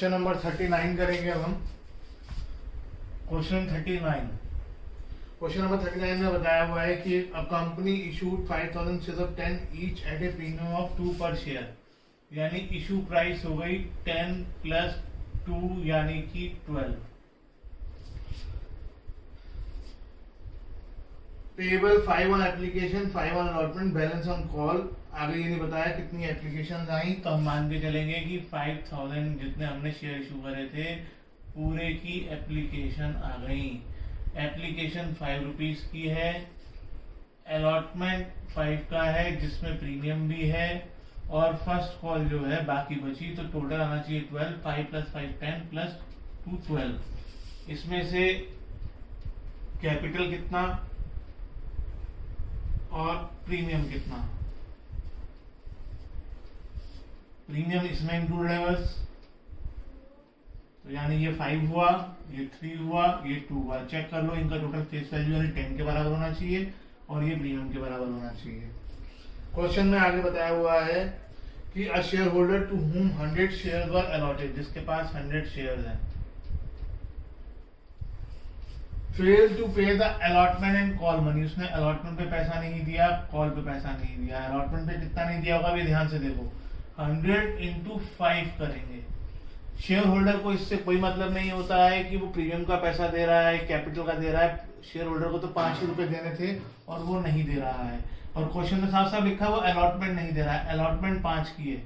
Question number 39 करेंगे अब हम। क्वेश्चन 39, क्वेश्चन नंबर 39 में बताया हुआ है कि a company issued 5000 shares of 10 each eight A premium of 2 पर शेयर, यानी इशू प्राइस हो गई 10 प्लस 2 यानी कि 12। Payable 5 on application, 5 on allotment, balance on call. आगे ये नहीं बताया कितनी एप्लीकेशन आई, तो हम मान के चलेंगे कि 5000 जितने हमने शेयर इशू करे थे पूरे की एप्लीकेशन आ गई। एप्लीकेशन 5 रुपीज की है, अलॉटमेंट 5 का है जिसमें प्रीमियम भी है, और फर्स्ट कॉल जो है बाकी बची, तो टोटल आना चाहिए 12। 5 प्लस 5 10 प्लस 2 12। इसमें से कैपिटल कितना और प्रीमियम कितना? प्रीमियम इसमें इंक्लूड है बस, तो यानी ये 5 हुआ, ये 3 हुआ, ये 2 हुआ। चेक कर लो, इनका टोटल फेस वैल्यू यानी 10 के बराबर होना चाहिए और ये प्रीमियम के बराबर होना चाहिए। क्वेश्चन में आगे बताया हुआ है कि a share holder to whom 100 share were allotted, जिसके पास 100 शेयर हैं, फेल टू पे the allotment and call money. उसने अलॉटमेंट पे पैसा नहीं दिया, कॉल पे पैसा नहीं दिया। अलॉटमेंट पे कितना नहीं दिया होगा भी ध्यान से देखो, 100 इंटू 5 करेंगे। शेयर होल्डर को इससे कोई मतलब नहीं होता है कि वो प्रीमियम का पैसा दे रहा है, कैपिटल का दे रहा है। शेयर होल्डर को तो 5 ही रुपए देने थे और वो नहीं दे रहा है। और क्वेश्चन में साफ साफ लिखा है वो अलॉटमेंट नहीं दे रहा है। अलॉटमेंट 5 की है,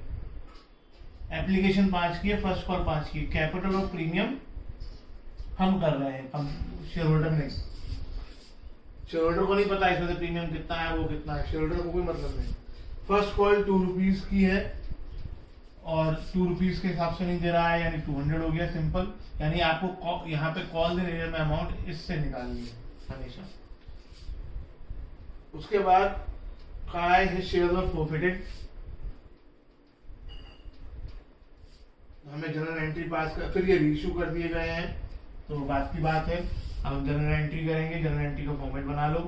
एप्लीकेशन 5 की है, फर्स्ट कॉल 5 की है। कैपिटल और प्रीमियम हम कर रहे हैं, हम शेयर होल्डर नहीं। शेयर होल्डर को नहीं पता इसमें से प्रीमियम कितना है वो कितना है, शेयर होल्डर को कोई मतलब नहीं। फर्स्ट कॉल 2 रुपीज की है और 2 रुपीज के हिसाब से नहीं दे रहा है, यानी 200 हो गया सिंपल। यानी आपको यहाँ पे कॉल देने में अमाउंट इससे निकालनी है हमेशा। उसके बाद कहा है शेयर ऑफ प्रॉफिटेड, हमें जनरल एंट्री पास कर, फिर ये रीइश्यू कर दिए गए हैं तो बात की बात है। हम जनरल एंट्री करेंगे, जनरल एंट्री का फॉर्मेट बना लो।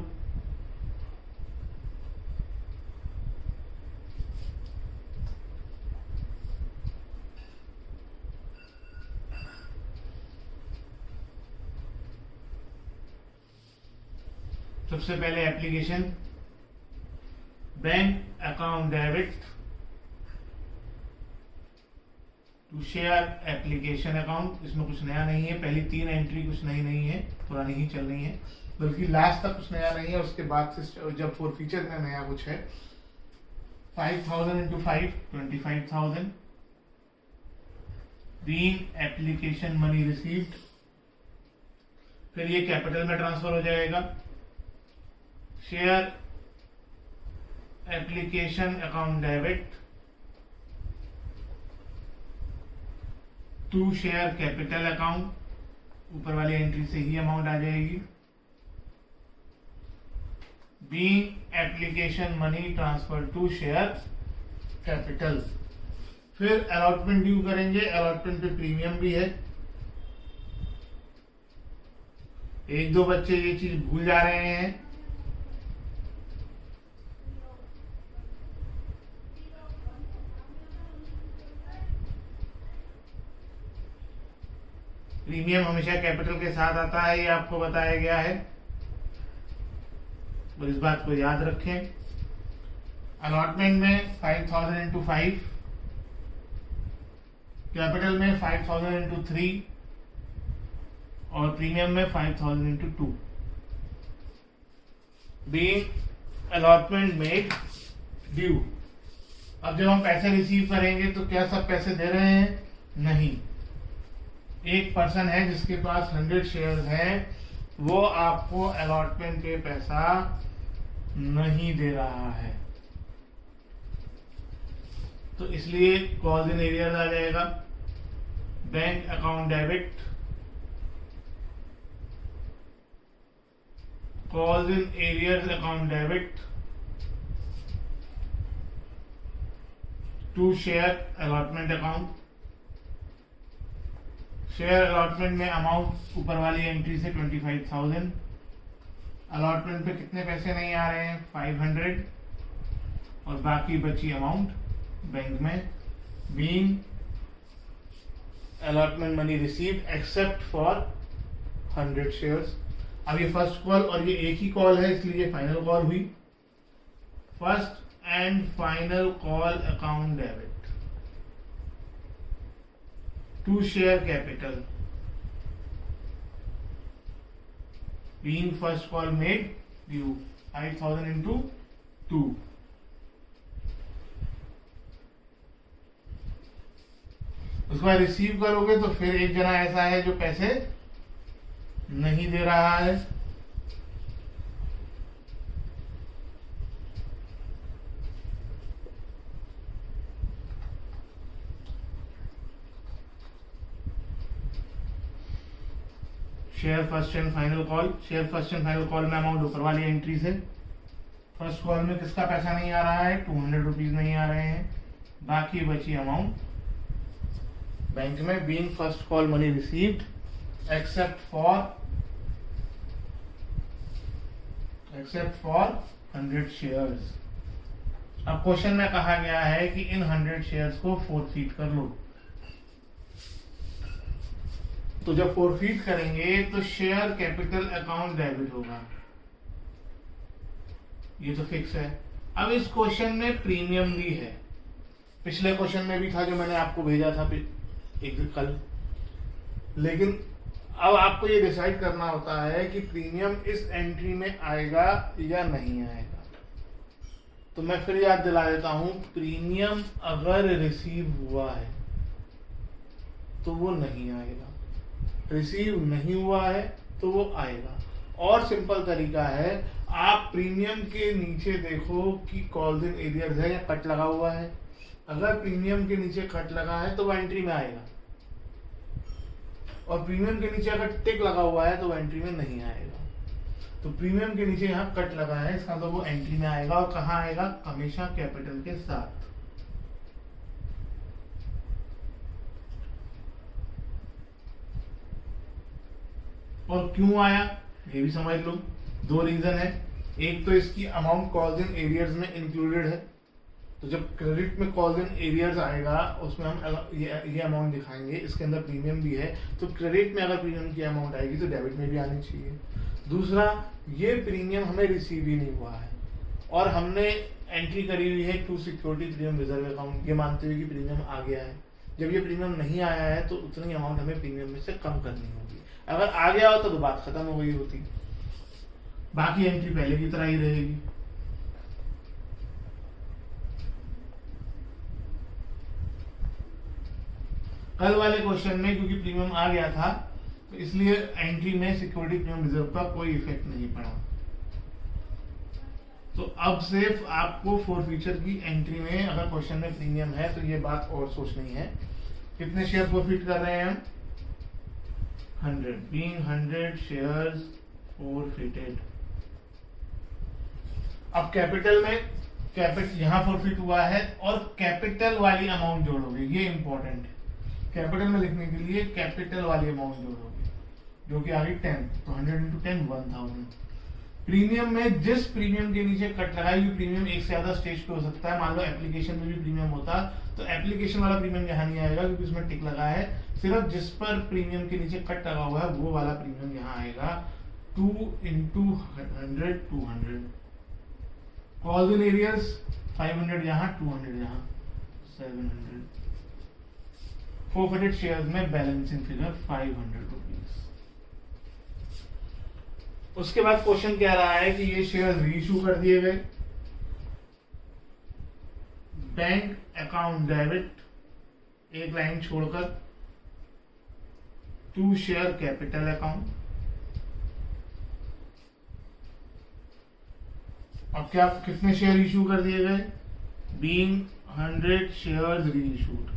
सबसे पहले application, bank account debit to share application account. इसमें कुछ नया नहीं है, पहली 3 एंट्री कुछ नई नहीं है, पुरानी ही चल रही है, बल्कि लास्ट तक कुछ नया नहीं है। उसके बाद से जब फॉर फीचर में नया कुछ है। 5000 into 5 25,000, being application money received. फिर ये कैपिटल में ट्रांसफर हो जाएगा। Share application account debit to share capital account, ऊपर वाली एंट्री से ही अमाउंट आ जाएगी। Being application money transfer to share capital. फिर अलॉटमेंट ड्यू करेंगे, अलॉटमेंट पे प्रीमियम भी है। एक दो बच्चे ये चीज भूल जा रहे हैं, प्रीमियम हमेशा कैपिटल के साथ आता है, ये आपको बताया गया है, और इस बात को याद रखें। अलॉटमेंट में 5000 इंटू 5, कैपिटल में 5000 इंटू 3 और प्रीमियम में 5000 into 2। Being allotment made due. अब जब हम पैसे रिसीव करेंगे तो क्या सब पैसे दे रहे हैं? नहीं। एक पर्सन है जिसके पास 100 शेयर हैं, वो आपको अलॉटमेंट पे पैसा नहीं दे रहा है, तो इसलिए कॉल्स इन एरियर्स आ जाएगा। Bank account debit, calls in arrears account debit to share allotment account. Share allotment में अमाउंट ऊपर वाली एंट्री से 25,000। अलॉटमेंट पे कितने पैसे नहीं आ रहे हैं? 500, और बाकी बची अमाउंट बैंक में। Being allotment money received except for 100 shares. अब ये फर्स्ट कॉल और ये एक ही कॉल है, इसलिए फाइनल कॉल हुई. First and final call account debit to share capital being first call made due 5,000 into 2. उसके बाद रिसीव करोगे तो फिर एक जना ऐसा है जो पैसे नहीं दे रहा है. Share first and final call. Share first and final call में अमाउंट ऊपर वाली एंट्री से. फर्स्ट कॉल में किसका पैसा नहीं आ रहा है, 200 रुपीज नहीं आ रहे हैं. बाकी बची अमाउंट बैंक में being first call money received except for 100 shares. अब क्वेश्चन में कहा गया है कि इन 100 शेयर्स को फोरफीट कर लो. तो जब फोरफीट करेंगे तो शेयर कैपिटल अकाउंट डेबिट होगा, ये तो फिक्स है. अब इस क्वेश्चन में प्रीमियम भी है, पिछले क्वेश्चन में भी था जो मैंने आपको भेजा था एक दिन कल. लेकिन अब आपको ये डिसाइड करना होता है कि प्रीमियम इस एंट्री में आएगा या नहीं आएगा. तो मैं फिर याद दिला देता हूं, प्रीमियम अगर रिसीव हुआ है तो वो नहीं आएगा, रिसीव नहीं हुआ है तो वो आएगा. और सिंपल तरीका है, आप प्रीमियम के नीचे देखो कि कॉल्स इन एरियर्स है या कट लगा हुआ है. अगर प्रीमियम के नीचे कट लगा है तो वो एंट्री में आएगा, और प्रीमियम के नीचे अगर टिक लगा हुआ है तो वो एंट्री में नहीं आएगा. तो प्रीमियम के नीचे यहाँ कट लगा है, इसका तो वो एंट्री में आएगा. और कहाँ आएगा, हमेशा कैपिटल के साथ. और क्यों आया ये भी समझ लो. दो रीजन है. एक तो इसकी अमाउंट कॉल्स इन एरियर्स में इंक्लूडेड है, तो जब क्रेडिट में कॉल्स इन एरियर्स आएगा उसमें हम ये अमाउंट दिखाएंगे. इसके अंदर प्रीमियम भी है, तो क्रेडिट में अगर प्रीमियम की अमाउंट आएगी तो डेबिट में भी आनी चाहिए. दूसरा, ये प्रीमियम हमें रिसीव ही नहीं हुआ है और हमने एंट्री करी हुई है to security premium reserve account, ये मानते हुए कि प्रीमियम आ गया है. जब ये प्रीमियम नहीं आया है तो उतनी अमाउंट हमें प्रीमियम में से कम करनी होगी. अगर आ गया होता तो बात खत्म हो गई होती, बाकी एंट्री पहले की तरह ही रहेगी. कल वाले क्वेश्चन में क्योंकि प्रीमियम आ गया था तो इसलिए एंट्री में सिक्योरिटी प्रीमियम रिजर्व का कोई इफेक्ट नहीं पड़ा. तो अब सिर्फ आपको फोरफीचर की एंट्री में अगर क्वेश्चन में प्रीमियम है तो ये बात और सोचनी है. कितने शेयर फोरफीट कर रहे हैं हम, 100. Being 100 shares forfeited. अब कैपिटल में यहां फोरफीट हुआ है और कैपिटल वाली अमाउंट जोड़ोगे, ये इंपॉर्टेंट है. कैपिटल में लिखने के लिए कैपिटल वाली अमाउंट जोड़ोगे जो कि आ गई 10, तो 100 into 10 1000. प्रीमियम में जिस प्रीमियम के नीचे कट लगाई हुई, प्रीमियम एक से ज्यादा स्टेज पे हो सकता है. मान लो एप्लीकेशन में भी प्रीमियम होता तो एप्लीकेशन वाला प्रीमियम यहाँ नहीं आएगा क्योंकि उसमें टिक लगा है. सिर्फ जिस पर प्रीमियम के नीचे कट लगा हुआ है वो वाला प्रीमियम यहाँ आएगा. 2 into 100 200. कॉल्स इन एरियर्स 500 यहाँ, 200 यहाँ, 700. फोरफीटेड शेयर्स में बैलेंसिंग फिगर 500 रुपीज. उसके बाद क्वेश्चन कह रहा है कि ये शेयर रीइश्यू कर दिए गए. बैंक अकाउंट डेबिट एक लाइन छोड़कर टू शेयर कैपिटल अकाउंट. अब क्या कितने शेयर इश्यू कर दिए गए, बीइंग 100 शेयर्स रीइश्यूड.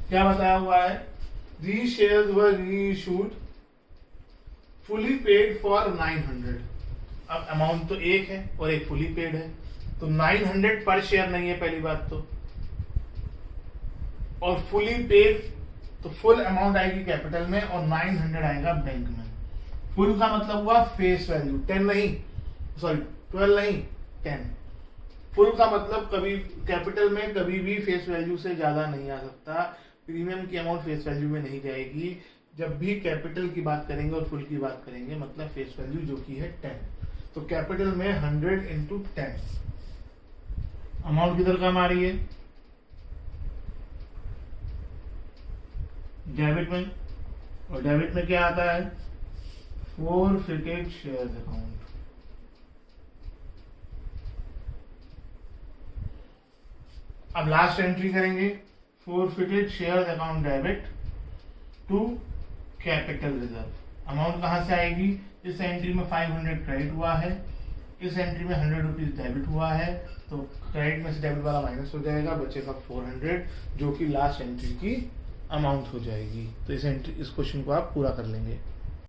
क्या बताया हुआ है, these shares were reissued fully paid for 900. अब अमाउंट तो एक है और एक फुली पेड है, तो 900 पर शेयर नहीं है पहली बात तो, और फुली पेड तो फुल अमाउंट आएगी कैपिटल में और 900 आएगा बैंक में. फुल का मतलब हुआ फेस वैल्यू 10 नहीं, सॉरी 12 नहीं 10. फुल का मतलब कभी कैपिटल में कभी भी फेस वैल्यू से ज्यादा नहीं आ सकता, प्रीमियम की अमाउंट फेस वैल्यू में नहीं जाएगी। जब भी कैपिटल की बात करेंगे और फुल की बात करेंगे मतलब फेस वैल्यू जो कि है 10, तो कैपिटल में 100 इंटू 10, अमाउंट किधर काम आ रही है, डेबिट में, और डेबिट में क्या आता है, फोरफिटेड शेयर अकाउंट। अब लास्ट एंट्री करेंगे, forfeited share account debit to capital reserve. Amount कहां से आएगी, इस एंट्री में 500 क्रेडिट हुआ है, इस एंट्री में 100 रुपीज डेबिट हुआ है, तो क्रेडिट में से डेबिट वाला माइनस हो जाएगा, बचेगा 400 जो कि लास्ट एंट्री की अमाउंट हो जाएगी। तो इस क्वेश्चन को आप पूरा कर लेंगे।